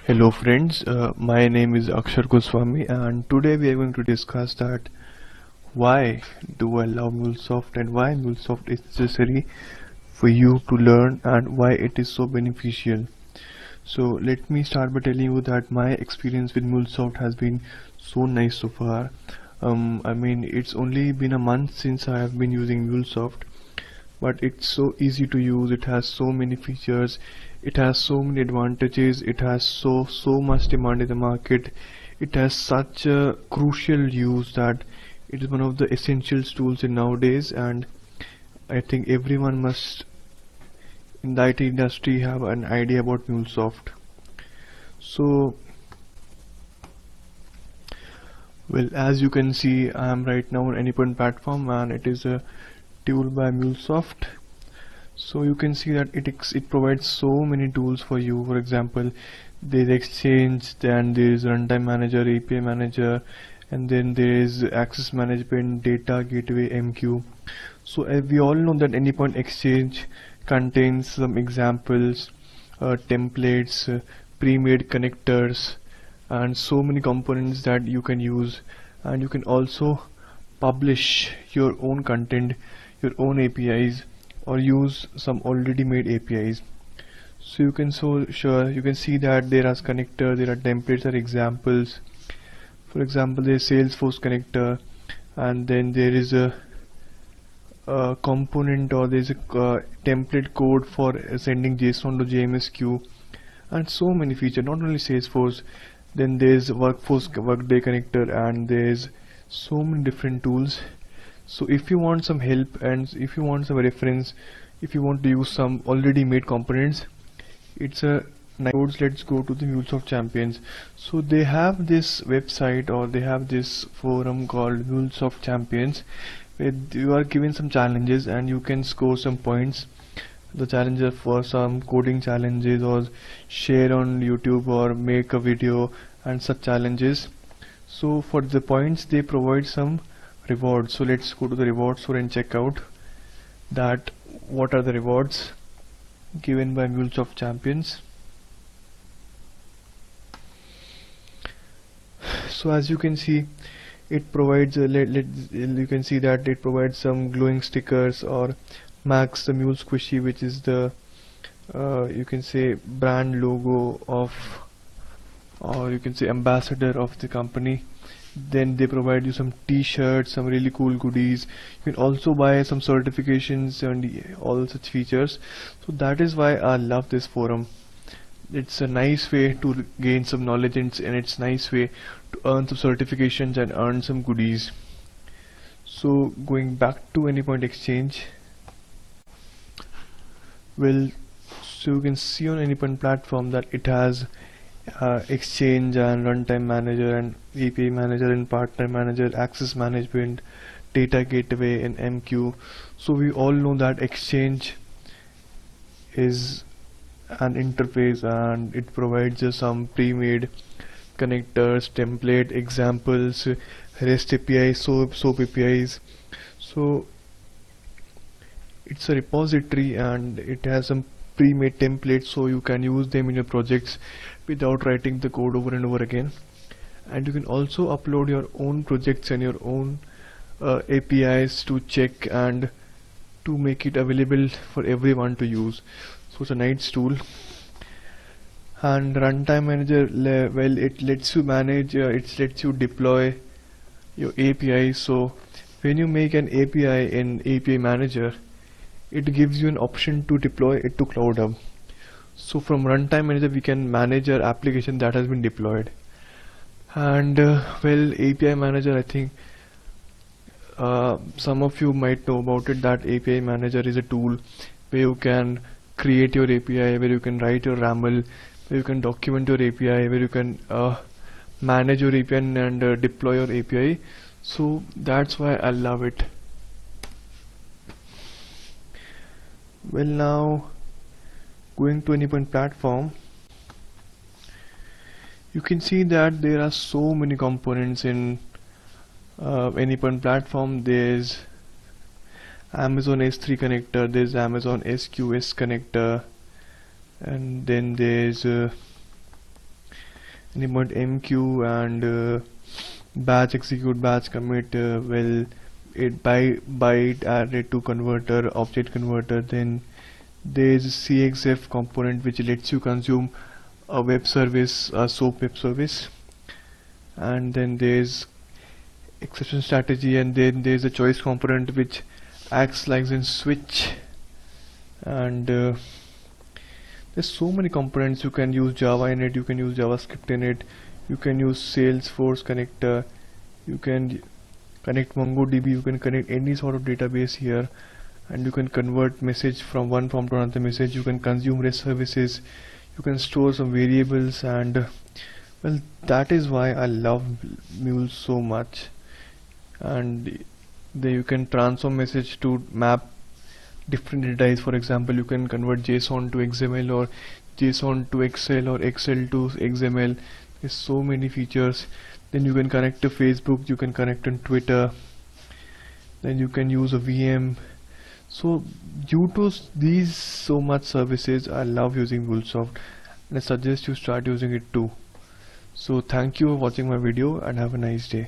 Hello friends, my name is Akshar Goswami and today we are going to discuss that why do I love Mulesoft and why Mulesoft is necessary for you to learn and why it is so beneficial. So let me start by telling you that my experience with Mulesoft has been so nice so far. I mean it's only been a month since I have been using Mulesoft, but it's so easy to use. It has so many features, it has so many advantages, it has so much demand in the market, it has such a crucial use that it is one of the essential tools in nowadays, and I think everyone must in the IT industry have an idea about Mulesoft. So well, as you can see, I am right now on Anypoint platform and it is a tool by Mulesoft. So you can see that it provides so many tools for you. For example, there is Exchange, then there is Runtime Manager, API Manager, and then there is Access Management, Data Gateway, MQ. So we all know that Anypoint Exchange contains some examples, templates, pre-made connectors, and so many components that you can use, and you can also publish your own content, your own APIs, or use some already made APIs. So you can you can see that there are connectors, there are templates or examples. For example, there is Salesforce connector, and then there is a component, or there is a template code for sending JSON to JMSQ, and so many features. Not only Salesforce, then there is Workday connector, and there is so many different tools. So if you want some help and if you want some reference, if you want to use some already made components, it's a nice. Let's go to the Mulesoft Champions. So they have this website, or they have this forum called Mulesoft Champions, where you are given some challenges and you can score some points. The challenges for some coding challenges, or share on YouTube, or make a video, and such challenges. So for the points they provide some rewards. So let's go to the rewards store and check out that what are the rewards given by Mulesoft Champions. So as you can see, it provides you can see that it provides some glowing stickers, or Max the Mule Squishy, which is the you can say brand logo of, or you can say ambassador of the company. Then they provide you some t-shirts, some really cool goodies. You can also buy some certifications and all such features. So that is why I love this forum. It's a nice way to gain some knowledge, and it's a nice way to earn some certifications and earn some goodies. So going back to Anypoint Exchange, well, so you can see on Anypoint platform that it has Exchange and Runtime Manager and API Manager and Partner Manager, Access Management, Data Gateway, and MQ. So we all know that Exchange is an interface and it provides some pre-made connectors, template, examples, REST APIs, SOAP APIs. So it's a repository and it has some pre-made templates, so you can use them in your projects without writing the code over and over again. And you can also upload your own projects and your own APIs to check and to make it available for everyone to use. So it's a nice tool. And Runtime Manager, well, it lets you manage, it lets you deploy your API. So when you make an API in API Manager, it gives you an option to deploy it to Cloud Hub. So from Runtime Manager we can manage our application that has been deployed. And well, API Manager, I think some of you might know about it, that API Manager is a tool where you can create your API, where you can write your YAML, where you can document your API, where you can manage your API and deploy your API. So that's why I love it. Well, now going to Anypoint platform, you can see that there are so many components in Anypoint platform. There's Amazon S3 connector, there's Amazon SQS connector, and then there's Anypoint MQ and batch execute, batch commit, will it byte array to converter, object converter. Then there's CXF component which lets you consume a web service, a SOAP web service. And then there's exception strategy, and then there's a choice component which acts like a switch. And there's so many components. You can use Java in it, you can use JavaScript in it, you can use Salesforce connector, you can connect MongoDB, you can connect any sort of database here, and you can convert message from one form to another message. You can consume REST services, you can store some variables, and well, that is why I love Mule so much. And then you can transform message to map different data types. For example, you can convert JSON to XML, or JSON to Excel, or Excel to XML. There's so many features. Then you can connect to Facebook, you can connect to Twitter, then you can use a VM. So due to these so much services, I love using Mulesoft, and I suggest you start using it too. So thank you for watching my video, and have a nice day.